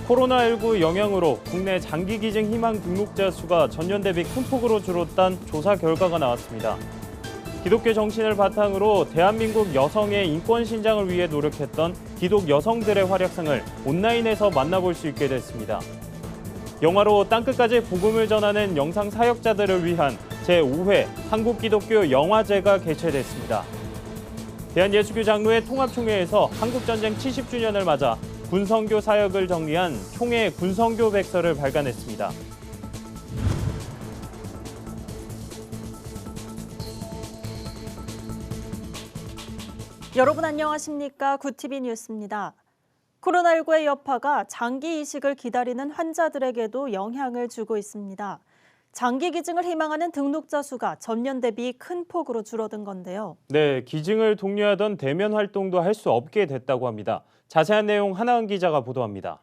코로나19 영향으로 국내 장기기증 희망 등록자 수가 전년 대비 큰 폭으로 줄었다는 조사 결과가 나왔습니다. 기독교 정신을 바탕으로 대한민국 여성의 인권 신장을 위해 노력했던 기독 여성들의 활약상을 온라인에서 만나볼 수 있게 됐습니다. 영화로 땅끝까지 복음을 전하는 영상 사역자들을 위한 제5회 한국기독교 영화제가 개최됐습니다. 대한예수교 장로회 통합총회에서 한국전쟁 70주년을 맞아 군선교 사역을 정리한 총회 군선교 백서를 발간했습니다. 여러분 안녕하십니까? 구티비 뉴스입니다. 코로나19의 여파가 장기 이식을 기다리는 환자들에게도 영향을 주고 있습니다. 장기 기증을 희망하는 등록자 수가 전년 대비 큰 폭으로 줄어든 건데요. 네, 기증을 독려하던 대면 활동도 할 수 없게 됐다고 합니다. 자세한 내용 하나은 기자가 보도합니다.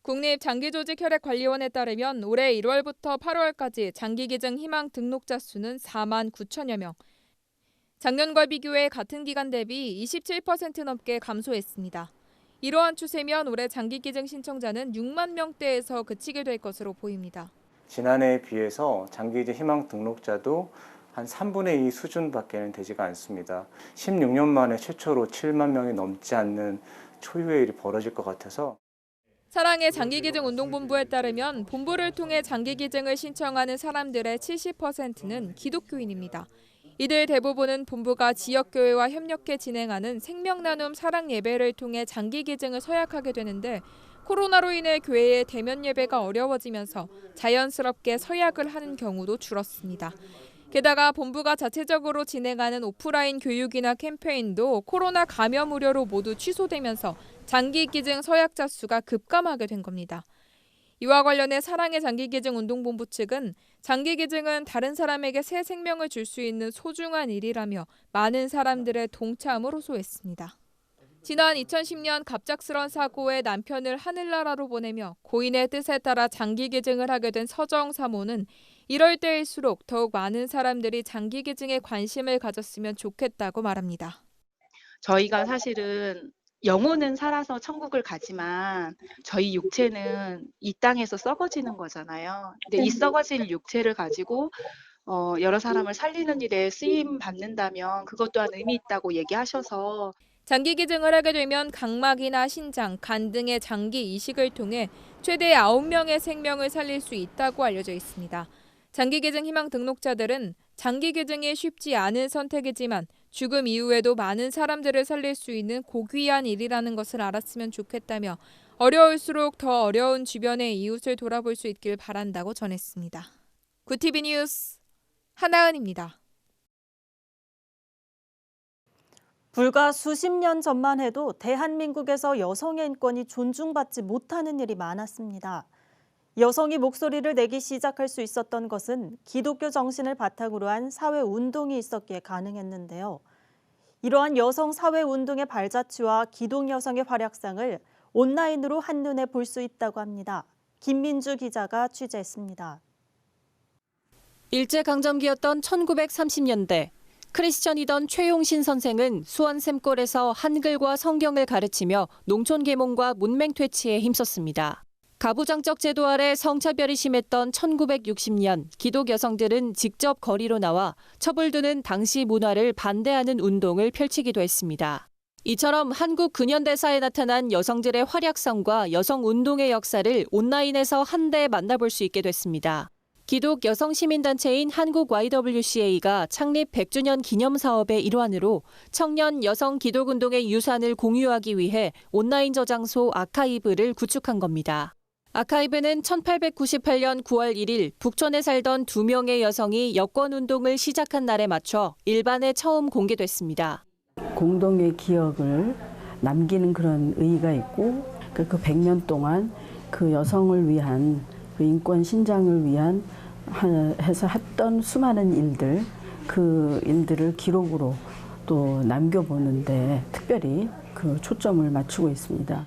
국립장기조직혈액관리원에 따르면 올해 1월부터 8월까지 장기기증 희망 등록자 수는 4만 9천여 명. 작년과 비교해 같은 기간 대비 27% 넘게 감소했습니다. 이러한 추세면 올해 장기기증 신청자는 6만 명대에서 그치게 될 것으로 보입니다. 지난해에 비해서 장기기증 희망 등록자도 한 3분의 2 수준밖에는 되지가 않습니다. 16년 만에 최초로 7만 명이 넘지 않는 초유의 일이 벌어질 것 같아서. 사랑의 장기기증 운동본부에 따르면 본부를 통해 장기기증을 신청하는 사람들의 70%는 기독교인입니다. 이들 대부분은 본부가 지역교회와 협력해 진행하는 생명나눔 사랑 예배를 통해 장기기증을 서약하게 되는데 코로나로 인해 교회의 대면 예배가 어려워지면서 자연스럽게 서약을 하는 경우도 줄었습니다. 게다가 본부가 자체적으로 진행하는 오프라인 교육이나 캠페인도 코로나 감염 우려로 모두 취소되면서 장기기증 서약자 수가 급감하게 된 겁니다. 이와 관련해 사랑의 장기기증 운동본부 측은 장기기증은 다른 사람에게 새 생명을 줄 수 있는 소중한 일이라며 많은 사람들의 동참을 호소했습니다. 지난 2010년 갑작스런 사고에 남편을 하늘나라로 보내며 고인의 뜻에 따라 장기기증을 하게 된 서정 사모는 이럴 때일수록 더욱 많은 사람들이 장기기증에 관심을 가졌으면 좋겠다고 말합니다. 저희가 사실은 영혼은 살아서 천국을 가지만 저희 육체는 이 땅에서 썩어지는 거잖아요. 근데 이 썩어질 육체를 가지고 여러 사람을 살리는 일에 쓰임 받는다면 그것 또한 의미 있다고 얘기하셔서 장기기증을 하게 되면 각막이나 신장, 간 등의 장기 이식을 통해 최대 9명의 생명을 살릴 수 있다고 알려져 있습니다. 장기기증 희망 등록자들은 장기기증이 쉽지 않은 선택이지만 죽음 이후에도 많은 사람들을 살릴 수 있는 고귀한 일이라는 것을 알았으면 좋겠다며 어려울수록 더 어려운 주변의 이웃을 돌아볼 수 있길 바란다고 전했습니다. 구티비 뉴스 하나은입니다. 불과 수십 년 전만 해도 대한민국에서 여성의 인권이 존중받지 못하는 일이 많았습니다. 여성이 목소리를 내기 시작할 수 있었던 것은 기독교 정신을 바탕으로 한 사회운동이 있었기에 가능했는데요. 이러한 여성 사회운동의 발자취와 기독 여성의 활약상을 온라인으로 한눈에 볼 수 있다고 합니다. 김민주 기자가 취재했습니다. 일제강점기였던 1930년대, 크리스천이던 최용신 선생은 수원샘골에서 한글과 성경을 가르치며 농촌 계몽과 문맹 퇴치에 힘썼습니다. 가부장적 제도 아래 성차별이 심했던 1960년 기독 여성들은 직접 거리로 나와 첩을 두는 당시 문화를 반대하는 운동을 펼치기도 했습니다. 이처럼 한국 근현대사에 나타난 여성들의 활약상과 여성 운동의 역사를 온라인에서 한데 만나볼 수 있게 됐습니다. 기독 여성 시민단체인 한국 YWCA가 창립 100주년 기념 사업의 일환으로 청년 여성 기독운동의 유산을 공유하기 위해 온라인 저장소 아카이브를 구축한 겁니다. 아카이브는 1898년 9월 1일 북촌에 살던 2명의 여성이 여권운동을 시작한 날에 맞춰 일반에 처음 공개됐습니다. 공동의 기억을 남기는 그런 의의가 있고 그 100년 동안 그 여성을 위한 그 인권 신장을 위한 해서 했던 수많은 일들, 그 일들을 기록으로 또 남겨보는데 특별히 그 초점을 맞추고 있습니다.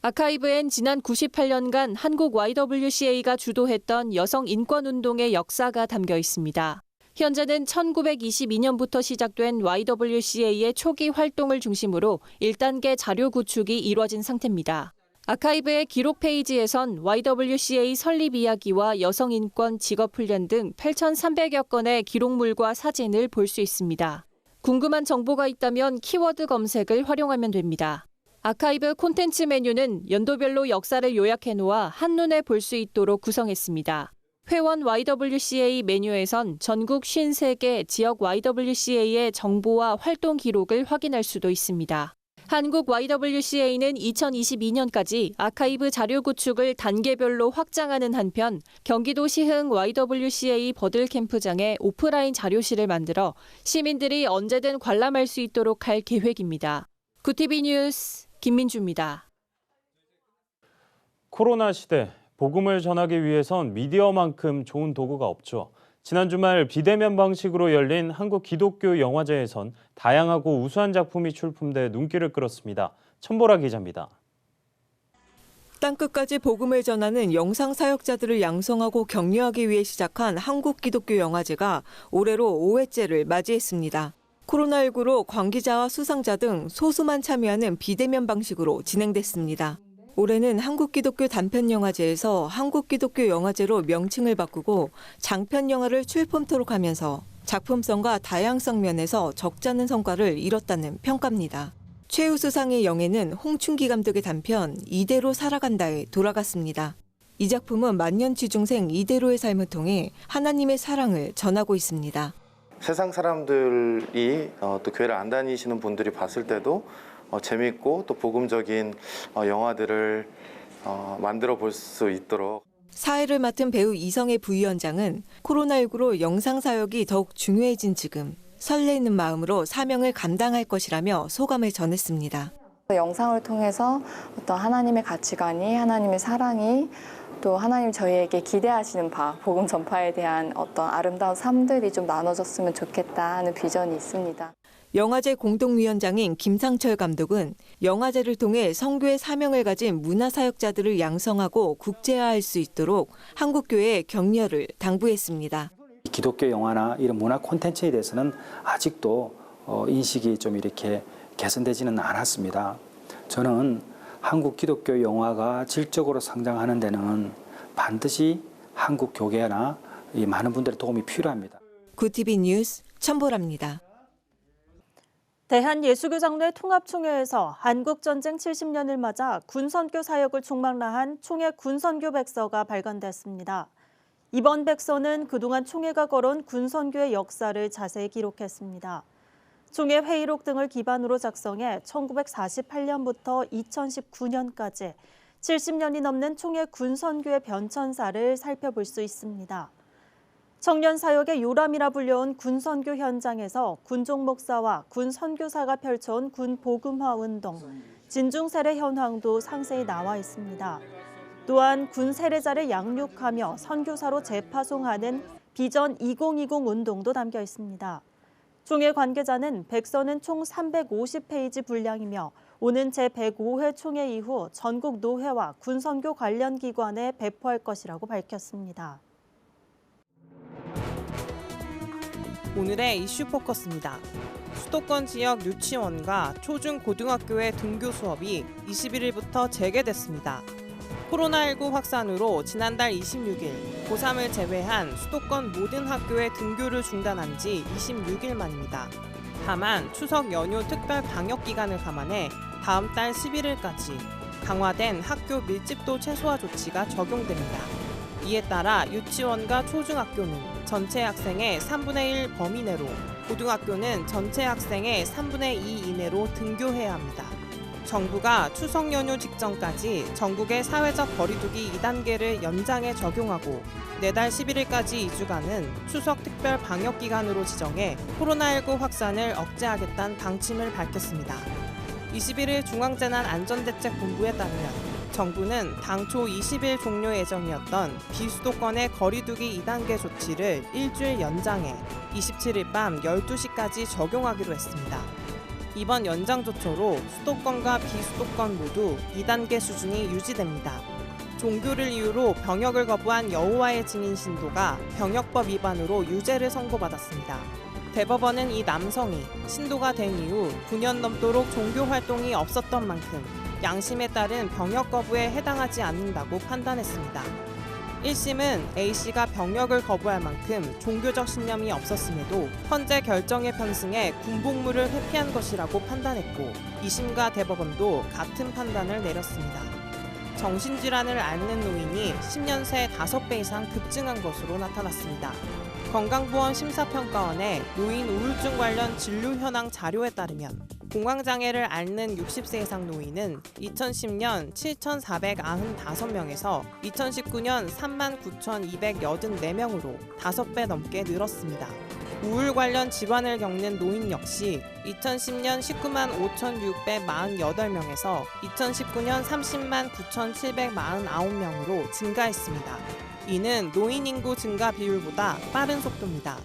아카이브엔 지난 98년간 한국 YWCA가 주도했던 여성 인권운동의 역사가 담겨 있습니다. 현재는 1922년부터 시작된 YWCA의 초기 활동을 중심으로 1단계 자료 구축이 이뤄진 상태입니다. 아카이브의 기록 페이지에선 YWCA 설립 이야기와 여성인권, 직업훈련 등 8,300여 건의 기록물과 사진을 볼 수 있습니다. 궁금한 정보가 있다면 키워드 검색을 활용하면 됩니다. 아카이브 콘텐츠 메뉴는 연도별로 역사를 요약해 놓아 한눈에 볼 수 있도록 구성했습니다. 회원 YWCA 메뉴에선 전국 53개 지역 YWCA의 정보와 활동 기록을 확인할 수도 있습니다. 한국 YWCA는 2022년까지 아카이브 자료 구축을 단계별로 확장하는 한편 경기도 시흥 YWCA 버들캠프장에 오프라인 자료실을 만들어 시민들이 언제든 관람할 수 있도록 할 계획입니다. 구티비 뉴스 김민주입니다. 코로나 시대, 복음을 전하기 위해선 미디어만큼 좋은 도구가 없죠. 지난 주말 비대면 방식으로 열린 한국 기독교 영화제에선 다양하고 우수한 작품이 출품돼 눈길을 끌었습니다. 천보라 기자입니다. 땅끝까지 복음을 전하는 영상 사역자들을 양성하고 격려하기 위해 시작한 한국 기독교 영화제가 올해로 5회째를 맞이했습니다. 코로나19로 관계자와 수상자 등 소수만 참여하는 비대면 방식으로 진행됐습니다. 올해는 한국기독교 단편영화제에서 한국기독교 영화제로 명칭을 바꾸고 장편영화를 출품토록 하면서 작품성과 다양성 면에서 적잖은 성과를 이뤘다는 평가입니다. 최우수상의 영예는 홍춘기 감독의 단편 이대로 살아간다에 돌아갔습니다. 이 작품은 만년치 중생 이대로의 삶을 통해 하나님의 사랑을 전하고 있습니다. 세상 사람들이 또 교회를 안 다니시는 분들이 봤을 때도 재밌고 또 복음적인 영화들을 만들어 볼 수 있도록. 사회를 맡은 배우 이성애 부위원장은 코로나19로 영상 사역이 더욱 중요해진 지금 설레이는 마음으로 사명을 감당할 것이라며 소감을 전했습니다. 영상을 통해서 어떤 하나님의 가치관이, 하나님의 사랑이, 또 하나님 저희에게 기대하시는 바, 복음 전파에 대한 어떤 아름다운 삶들이 좀 나눠졌으면 좋겠다 하는 비전이 있습니다. 영화제 공동위원장인 김상철 감독은 영화제를 통해 선교의 사명을 가진 문화사역자들을 양성하고 국제화할 수 있도록 한국교회의 격려를 당부했습니다. 기독교 영화나 이런 문화 콘텐츠에 대해서는 아직도 인식이 좀 이렇게 개선되지는 않았습니다. 저는 한국 기독교 영화가 질적으로 성장하는 데는 반드시 한국 교계나 이 많은 분들의 도움이 필요합니다. 구티비 뉴스 천보라입니다. 대한예수교장로회 통합총회에서 한국전쟁 70년을 맞아 군선교 사역을 총망라한 총회 군선교 백서가 발간됐습니다. 이번 백서는 그동안 총회가 걸어온 군선교의 역사를 자세히 기록했습니다. 총회 회의록 등을 기반으로 작성해 1948년부터 2019년까지 70년이 넘는 총회 군선교의 변천사를 살펴볼 수 있습니다. 청년 사역의 요람이라 불려온 군선교 현장에서 군종 목사와 군 선교사가 펼쳐온 군 복음화 운동, 진중 세례 현황도 상세히 나와 있습니다. 또한 군 세례자를 양육하며 선교사로 재파송하는 비전 2020 운동도 담겨 있습니다. 총회 관계자는 백서는 총 350페이지 분량이며 오는 제105회 총회 이후 전국 노회와 군선교 관련 기관에 배포할 것이라고 밝혔습니다. 오늘의 이슈 포커스입니다. 수도권 지역 유치원과 초중고등학교의 등교 수업이 21일부터 재개됐습니다. 코로나19 확산으로 지난달 26일 고3을 제외한 수도권 모든 학교의 등교를 중단한 지 26일 만입니다. 다만 추석 연휴 특별 방역 기간을 감안해 다음 달 11일까지 강화된 학교 밀집도 최소화 조치가 적용됩니다. 이에 따라 유치원과 초중학교는 전체 학생의 3분의 1 범위 내로, 고등학교는 전체 학생의 3분의 2 이내로 등교해야 합니다. 정부가 추석 연휴 직전까지 전국의 사회적 거리두기 2단계를 연장해 적용하고 내달 11일까지 2주간은 추석 특별 방역 기간으로 지정해 코로나19 확산을 억제하겠다는 방침을 밝혔습니다. 21일 중앙재난안전대책본부에 따르면 정부는 당초 20일 종료 예정이었던 비수도권의 거리두기 2단계 조치를 일주일 연장해 27일 밤 12시까지 적용하기로 했습니다. 이번 연장 조처로 수도권과 비수도권 모두 2단계 수준이 유지됩니다. 종교를 이유로 병역을 거부한 여호와의 증인 신도가 병역법 위반으로 유죄를 선고받았습니다. 대법원은 이 남성이 신도가 된 이후 9년 넘도록 종교 활동이 없었던 만큼 양심에 따른 병역 거부에 해당하지 않는다고 판단했습니다. 1심은 A씨가 병역을 거부할 만큼 종교적 신념이 없었음에도 헌재 결정에 편승해 군복무를 회피한 것이라고 판단했고 2심과 대법원도 같은 판단을 내렸습니다. 정신질환을 앓는 노인이 10년 새 5배 이상 급증한 것으로 나타났습니다. 건강보험 심사평가원의 노인 우울증 관련 진료 현황 자료에 따르면 공황장애를 앓는 60세 이상 노인은 2010년 7,495명에서 2019년 39,284명으로 5배 넘게 늘었습니다. 우울 관련 질환을 겪는 노인 역시 2010년 19만 5,648명에서 2019년 30만 9,749명으로 증가했습니다. 이는 노인 인구 증가 비율보다 빠른 속도입니다.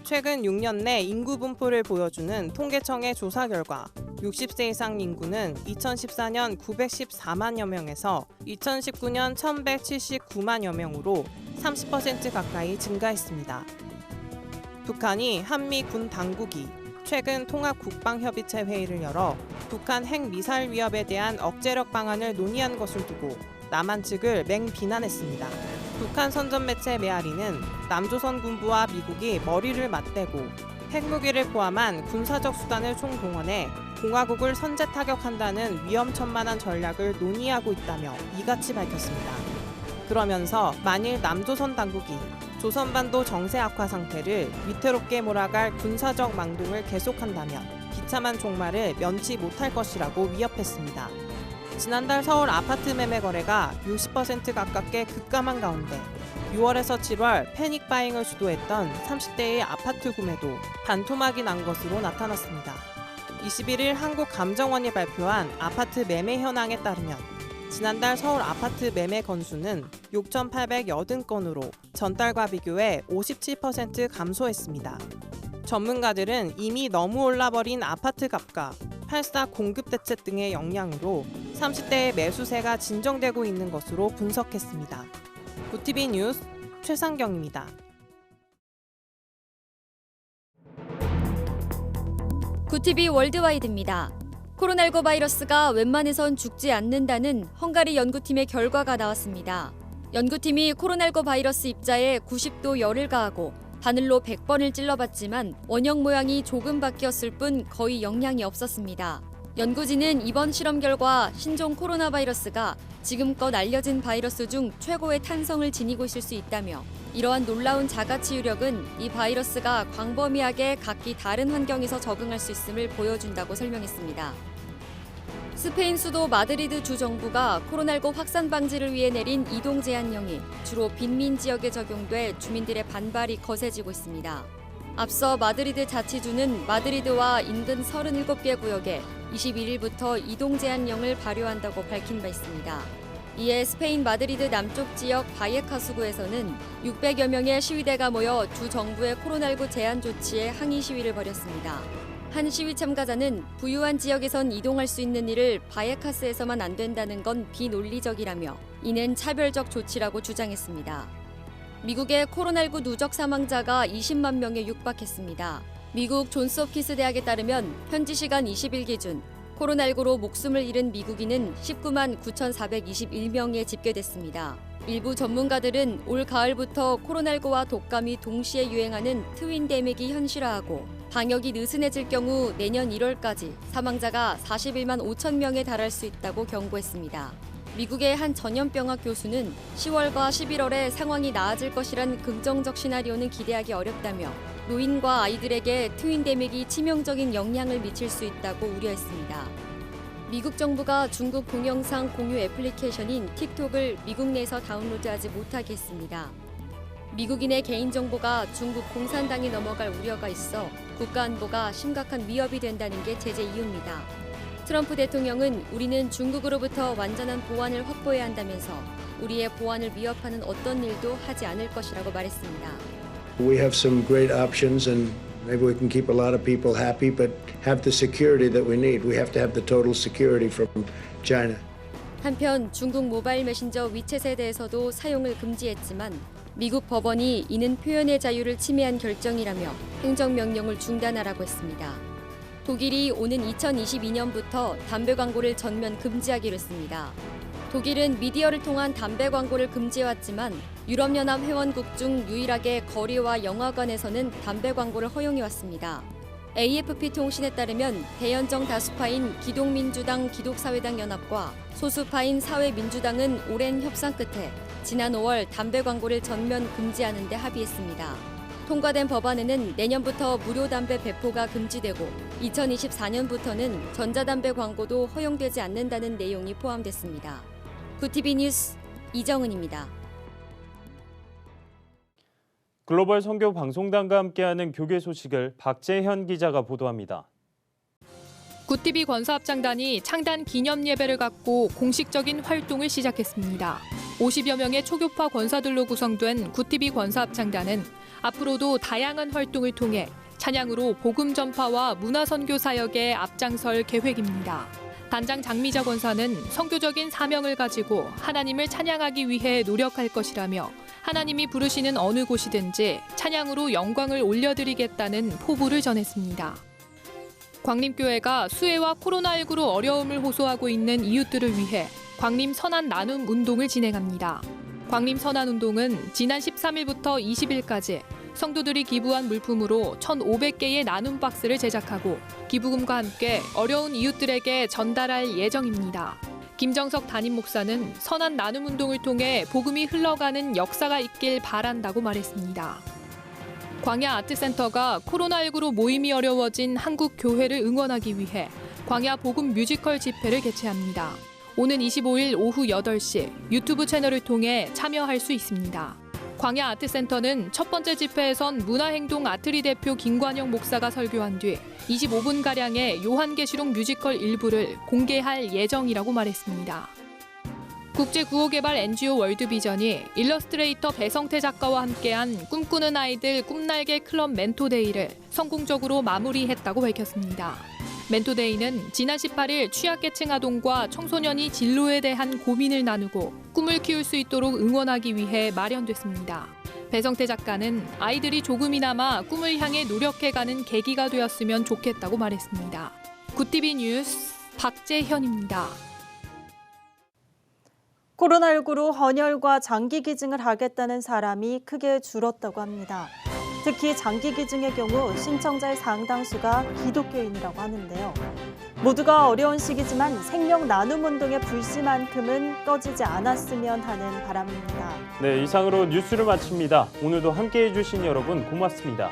최근 6년 내 인구 분포를 보여주는 통계청의 조사 결과 60세 이상 인구는 2014년 914만여 명에서 2019년 1,179만여 명으로 30% 가까이 증가했습니다. 북한이 한미 군 당국이 최근 통합국방협의체 회의를 열어 북한 핵미사일 위협에 대한 억제력 방안을 논의한 것을 두고 남한 측을 맹비난했습니다. 북한 선전 매체 메아리는 남조선 군부와 미국이 머리를 맞대고 핵무기를 포함한 군사적 수단을 총동원해 공화국을 선제 타격한다는 위험천만한 전략을 논의하고 있다며 이같이 밝혔습니다. 그러면서 만일 남조선 당국이 조선반도 정세 악화 상태를 위태롭게 몰아갈 군사적 망동을 계속한다면 비참한 종말을 면치 못할 것이라고 위협했습니다. 지난달 서울 아파트 매매 거래가 60% 가깝게 급감한 가운데 6월에서 7월 패닉 바잉을 주도했던 30대의 아파트 구매도 반토막이 난 것으로 나타났습니다. 21일 한국감정원이 발표한 아파트 매매 현황에 따르면 지난달 서울 아파트 매매 건수는 6,880건으로 전달과 비교해 57% 감소했습니다. 전문가들은 이미 너무 올라버린 아파트 값과 8사 공급 대책 등의 영향으로 30대의 매수세가 진정되고 있는 것으로 분석했습니다. 구티비 뉴스 최상경입니다. 구티비 월드와이드입니다. 코로나19 바이러스가 웬만해선 죽지 않는다는 헝가리 연구팀의 결과가 나왔습니다. 연구팀이 코로나19 바이러스 입자에 90도 열을 가하고 바늘로 100번을 찔러봤지만 원형 모양이 조금 바뀌었을 뿐 거의 영향이 없었습니다. 연구진은 이번 실험 결과 신종 코로나 바이러스가 지금껏 알려진 바이러스 중 최고의 탄성을 지니고 있을 수 있다며 이러한 놀라운 자가치유력은 이 바이러스가 광범위하게 각기 다른 환경에서 적응할 수 있음을 보여준다고 설명했습니다. 스페인 수도 마드리드 주 정부가 코로나19 확산 방지를 위해 내린 이동 제한령이 주로 빈민 지역에 적용돼 주민들의 반발이 거세지고 있습니다. 앞서 마드리드 자치주는 마드리드와 인근 37개 구역에 21일부터 이동 제한령을 발효한다고 밝힌 바 있습니다. 이에 스페인 마드리드 남쪽 지역 바예카수구에서는 600여 명의 시위대가 모여 주 정부의 코로나19 제한 조치에 항의 시위를 벌였습니다. 한 시위 참가자는 부유한 지역에선 이동할 수 있는 일을 바예카스에서만 안 된다는 건 비논리적이라며 이는 차별적 조치라고 주장했습니다. 미국의 코로나19 누적 사망자가 20만 명에 육박했습니다. 미국 존스홉킨스 대학에 따르면 현지 시간 20일 기준 코로나19로 목숨을 잃은 미국인은 19만 9,421명에 집계됐습니다. 일부 전문가들은 올 가을부터 코로나19와 독감이 동시에 유행하는 트윈데믹이 현실화하고 방역이 느슨해질 경우 내년 1월까지 사망자가 41만 5천 명에 달할 수 있다고 경고했습니다. 미국의 한 전염병학 교수는 10월과 11월에 상황이 나아질 것이란 긍정적 시나리오는 기대하기 어렵다며 노인과 아이들에게 트윈데믹이 치명적인 영향을 미칠 수 있다고 우려했습니다. 미국 정부가 중국 동영상 공유 애플리케이션인 틱톡을 미국 내에서 다운로드하지 못하게 했습니다. 미국인의 개인정보가 중국 공산당에 넘어갈 우려가 있어 국가안보가 심각한 위협이 된다는 게 제재 이유입니다. 트럼프 대통령은 우리는 중국으로부터 완전한 보안을 확보해야 한다면서 우리의 보안을 위협하는 어떤 일도 하지 않을 것이라고 말했습니다. We have some great options and maybe we can keep a lot of people happy but have the security that we need. We have to have the total security from China. 한편 중국 모바일 메신저 위챗에 대해서도 사용을 금지했지만 미국 법원이 이는 표현의 자유를 침해한 결정이라며 행정명령을 중단하라고 했습니다. 독일이 오는 2022년부터 담배 광고를 전면 금지하기로 했습니다. 독일은 미디어를 통한 담배 광고를 금지해왔지만 유럽연합 회원국 중 유일하게 거리와 영화관에서는 담배 광고를 허용해왔습니다. AFP 통신에 따르면 대연정 다수파인 기독민주당 기독사회당 연합과 소수파인 사회민주당은 오랜 협상 끝에 지난 5월 담배 광고를 전면 금지하는 데 합의했습니다. 통과된 법안에는 내년부터 무료 담배 배포가 금지되고 2024년부터는 전자담배 광고도 허용되지 않는다는 내용이 포함됐습니다. 구티비 뉴스 이정은입니다. 글로벌 선교 방송단과 함께하는 교계 소식을 박재현 기자가 보도합니다. 구티비 권사합장단이 창단 기념 예배를 갖고 공식적인 활동을 시작했습니다. 50여 명의 초교파 권사들로 구성된 구티비 권사합장단은 앞으로도 다양한 활동을 통해 찬양으로 복음 전파와 문화 선교 사역에 앞장설 계획입니다. 단장 장미자 권사는 선교적인 사명을 가지고 하나님을 찬양하기 위해 노력할 것이라며 하나님이 부르시는 어느 곳이든지 찬양으로 영광을 올려드리겠다는 포부를 전했습니다. 광림교회가 수해와 코로나19로 어려움을 호소하고 있는 이웃들을 위해 광림 선한 나눔 운동을 진행합니다. 광림 선한 운동은 지난 13일부터 20일까지 성도들이 기부한 물품으로 1,500개의 나눔 박스를 제작하고 기부금과 함께 어려운 이웃들에게 전달할 예정입니다. 김정석 담임 목사는 선한 나눔 운동을 통해 복음이 흘러가는 역사가 있길 바란다고 말했습니다. 광야 아트센터가 코로나19로 모임이 어려워진 한국 교회를 응원하기 위해 광야 복음 뮤지컬 집회를 개최합니다. 오는 25일 오후 8시 유튜브 채널을 통해 참여할 수 있습니다. 광야 아트센터는 첫 번째 집회에선 문화행동 아트리 대표 김관영 목사가 설교한 뒤 25분가량의 요한계시록 뮤지컬 일부를 공개할 예정이라고 말했습니다. 국제구호개발 NGO 월드비전이 일러스트레이터 배성태 작가와 함께한 꿈꾸는 아이들 꿈날개 클럽 멘토데이를 성공적으로 마무리했다고 밝혔습니다. 멘토데이는 지난 18일 취약계층 아동과 청소년이 진로에 대한 고민을 나누고 꿈을 키울 수 있도록 응원하기 위해 마련됐습니다. 배성태 작가는 아이들이 조금이나마 꿈을 향해 노력해가는 계기가 되었으면 좋겠다고 말했습니다. 구티비 뉴스 박재현입니다. 코로나19로 헌혈과 장기기증을 하겠다는 사람이 크게 줄었다고 합니다. 특히 장기기증의 경우 신청자의 상당수가 기독교인이라고 하는데요. 모두가 어려운 시기지만 생명 나눔 운동의 불씨만큼은 꺼지지 않았으면 하는 바람입니다. 네, 이상으로 뉴스를 마칩니다. 오늘도 함께해 주신 여러분 고맙습니다.